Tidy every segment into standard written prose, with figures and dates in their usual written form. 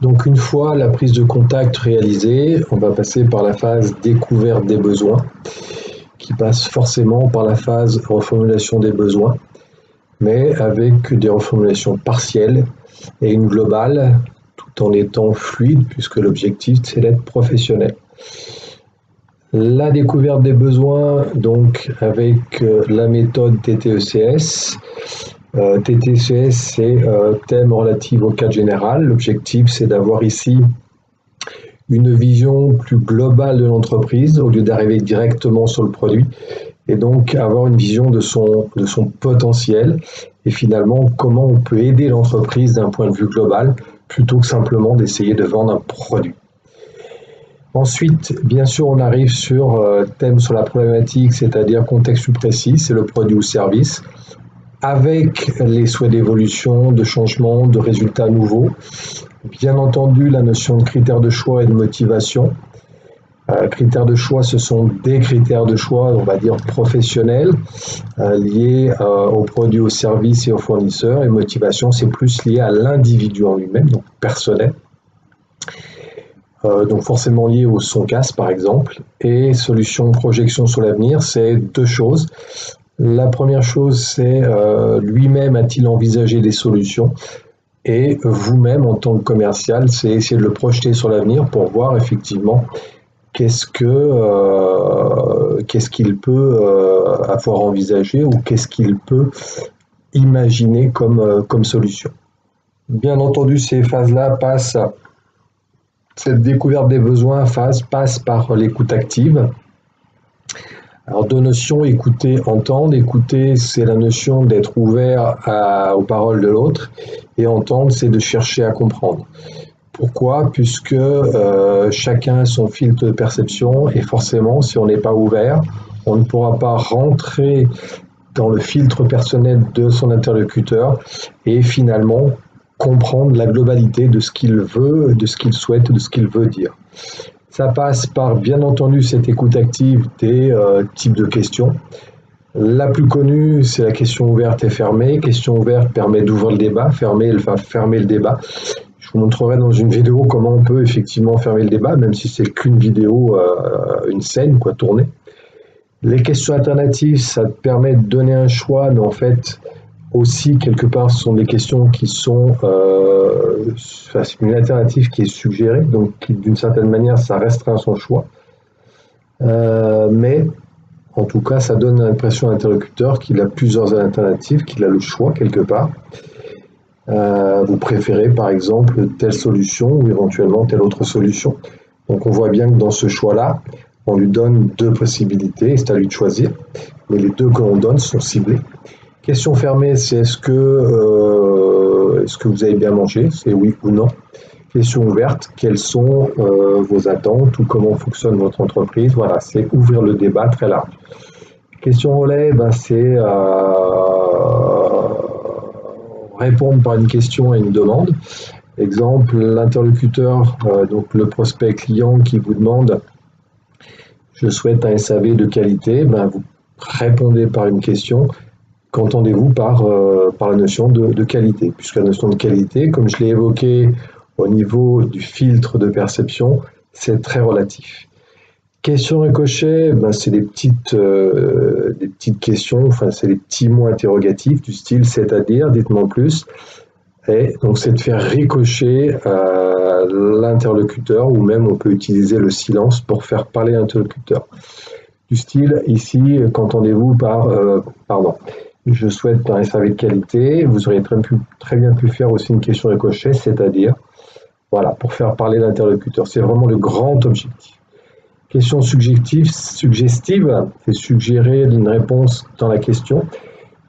Donc une fois la prise de contact réalisée, on va passer par la phase découverte des besoins, qui passe forcément par la phase reformulation des besoins, mais avec des reformulations partielles et une globale, tout en étant fluide, puisque l'objectif c'est d'être professionnel. La découverte des besoins, donc avec la méthode TTECS. TTECS, c'est thème relatif au cadre général. L'objectif, c'est d'avoir ici une vision plus globale de l'entreprise au lieu d'arriver directement sur le produit, et donc avoir une vision de son potentiel et finalement comment on peut aider l'entreprise d'un point de vue global plutôt que simplement d'essayer de vendre un produit. Ensuite, bien sûr, on arrive sur thème sur la problématique, c'est-à-dire contexte plus précis, c'est le produit ou service, avec les souhaits d'évolution, de changement, de résultats nouveaux. Bien entendu, la notion de critères de choix et de motivation. Critères de choix, ce sont des critères de choix, on va dire professionnels, liés aux produits, aux services et aux fournisseurs. Et motivation, c'est plus lié à l'individu en lui-même, donc personnel. Donc forcément lié au SONCAS par exemple, et solution projection sur l'avenir, c'est deux choses. La première chose, c'est lui-même a-t-il envisagé des solutions, et vous-même en tant que commercial, c'est essayer de le projeter sur l'avenir pour voir effectivement qu'est-ce qu'il peut avoir envisagé ou qu'est-ce qu'il peut imaginer comme solution. Bien entendu, ces phases-là passent. Cette découverte des besoins passe par l'écoute active. Alors deux notions, écouter, entendre. Écouter, c'est la notion d'être ouvert aux paroles de l'autre, et entendre, c'est de chercher à comprendre. Pourquoi ? Puisque chacun a son filtre de perception, et forcément, si on n'est pas ouvert, on ne pourra pas rentrer dans le filtre personnel de son interlocuteur et finalement comprendre la globalité de ce qu'il veut, de ce qu'il souhaite, de ce qu'il veut dire. Ça passe par, bien entendu, cette écoute active des types de questions. La plus connue, c'est la question ouverte et fermée. Question ouverte permet d'ouvrir le débat, fermée, elle va fermer le débat. Je vous montrerai dans une vidéo comment on peut effectivement fermer le débat, même si c'est qu'une vidéo, une scène, tournée. Les questions alternatives, ça permet de donner un choix, mais en fait, aussi, quelque part, ce sont des questions qui sont une alternative qui est suggérée, donc d'une certaine manière, ça restreint son choix. Mais, en tout cas, ça donne l'impression à l'interlocuteur qu'il a plusieurs alternatives, qu'il a le choix quelque part. Vous préférez, par exemple, telle solution ou éventuellement telle autre solution. Donc, on voit bien que dans ce choix-là, on lui donne deux possibilités, et c'est à lui de choisir. Mais les deux que l'on donne sont ciblés. Question fermée, c'est est-ce que vous avez bien mangé ? C'est oui ou non. Question ouverte, quelles sont vos attentes ou comment fonctionne votre entreprise ? Voilà, c'est ouvrir le débat très large. Question relais, c'est répondre par une question à une demande. Exemple, l'interlocuteur, donc le prospect client qui vous demande « Je souhaite un SAV de qualité », vous répondez par une question. Qu'entendez-vous par la notion de qualité ? Puisque la notion de qualité, comme je l'ai évoqué au niveau du filtre de perception, c'est très relatif. Question ricochet, c'est des petites questions, c'est des petits mots interrogatifs du style « c'est-à-dire », dites-moi plus. Et donc c'est de faire ricocher l'interlocuteur, ou même on peut utiliser le silence pour faire parler l'interlocuteur. Du style, ici, qu'entendez-vous par je souhaite un SAV de qualité. Vous auriez très bien pu faire aussi une question ricochet, c'est-à-dire, voilà, pour faire parler l'interlocuteur. C'est vraiment le grand objectif. Question suggestive, c'est suggérer une réponse dans la question.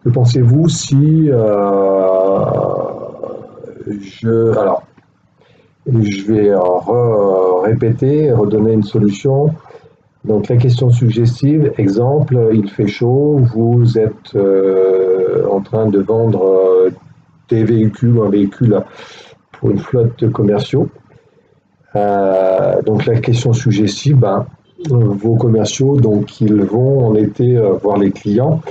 Que pensez-vous si je vais répéter, redonner une solution. Donc la question suggestive, exemple, il fait chaud, vous êtes en train de vendre des véhicules ou un véhicule pour une flotte de commerciaux. Donc la question suggestive, vos commerciaux, donc ils vont en été voir les clients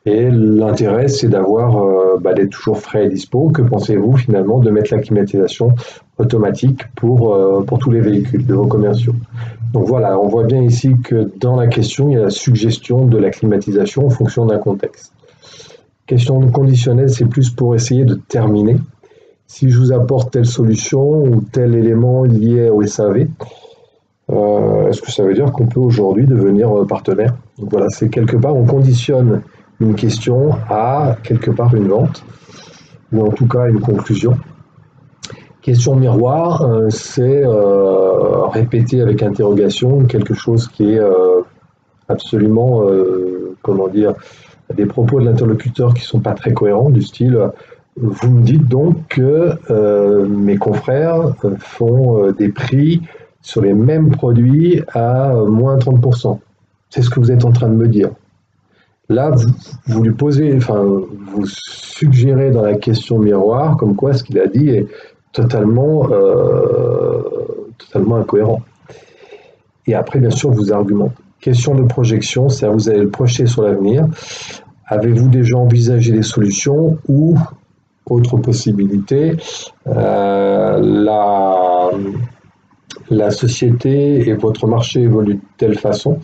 Et l'intérêt, c'est d'être toujours frais et dispo. Que pensez-vous finalement de mettre la climatisation automatique pour tous les véhicules de vos commerciaux? Donc voilà, on voit bien ici que dans la question, il y a la suggestion de la climatisation en fonction d'un contexte. Question conditionnelle, c'est plus pour essayer de terminer. Si je vous apporte telle solution ou tel élément lié au SAV, est-ce que ça veut dire qu'on peut aujourd'hui devenir partenaire? Donc voilà, c'est quelque part, on conditionne une question à quelque part une vente, ou en tout cas une conclusion. Question miroir, c'est répéter avec interrogation quelque chose qui est absolument, des propos de l'interlocuteur qui ne sont pas très cohérents, du style vous me dites donc que mes confrères font des prix sur les mêmes produits à moins 30%. C'est ce que vous êtes en train de me dire. Là, vous lui posez, vous suggérez dans la question miroir comme quoi ce qu'il a dit est totalement incohérent. Et après, bien sûr, vous argumentez. Question de projection, c'est-à-dire vous allez le projeter sur l'avenir. Avez-vous déjà envisagé des solutions ou, autre possibilité, la société et votre marché évoluent de telle façon.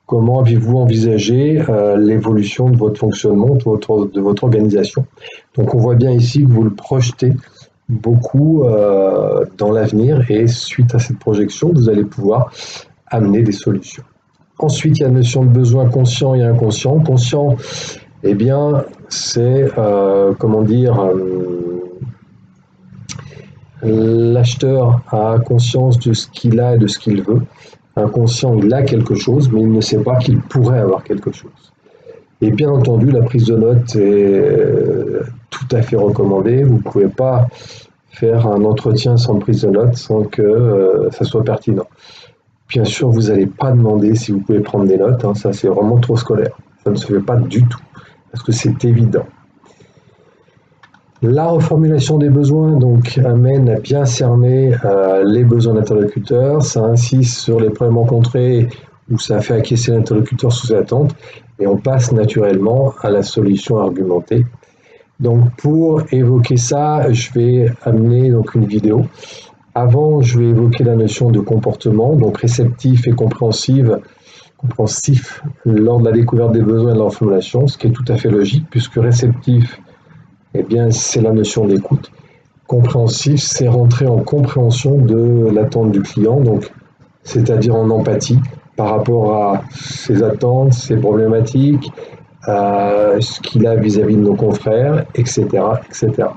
Comment avez-vous envisagé l'évolution de votre fonctionnement, de votre organisation? Donc on voit bien ici que vous le projetez beaucoup dans l'avenir et suite à cette projection, vous allez pouvoir amener des solutions. Ensuite, il y a la notion de besoin conscient et inconscient. Conscient, eh bien, c'est, l'acheteur a conscience de ce qu'il a et de ce qu'il veut. Inconscient, il a quelque chose, mais il ne sait pas qu'il pourrait avoir quelque chose. Et bien entendu, la prise de notes est tout à fait recommandée. Vous ne pouvez pas faire un entretien sans prise de notes, sans que ça soit pertinent. Bien sûr, vous n'allez pas demander si vous pouvez prendre des notes, ça c'est vraiment trop scolaire. Ça ne se fait pas du tout, parce que c'est évident. La reformulation des besoins donc amène à bien cerner les besoins de l'interlocuteur, ça insiste sur les problèmes rencontrés où ça fait acquiescer l'interlocuteur sous attente et on passe naturellement à la solution argumentée. Donc pour évoquer ça, je vais amener donc une vidéo. Avant, je vais évoquer la notion de comportement, donc réceptif et compréhensif lors de la découverte des besoins et de leur formulation, ce qui est tout à fait logique puisque réceptif, eh bien, c'est la notion d'écoute. Compréhensif, c'est rentrer en compréhension de l'attente du client, donc c'est-à-dire en empathie par rapport à ses attentes, ses problématiques, ce qu'il a vis-à-vis de nos confrères, etc., etc.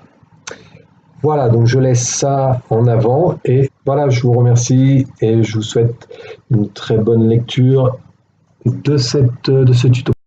Voilà, donc je laisse ça en avant et voilà, je vous remercie et je vous souhaite une très bonne lecture de ce tuto.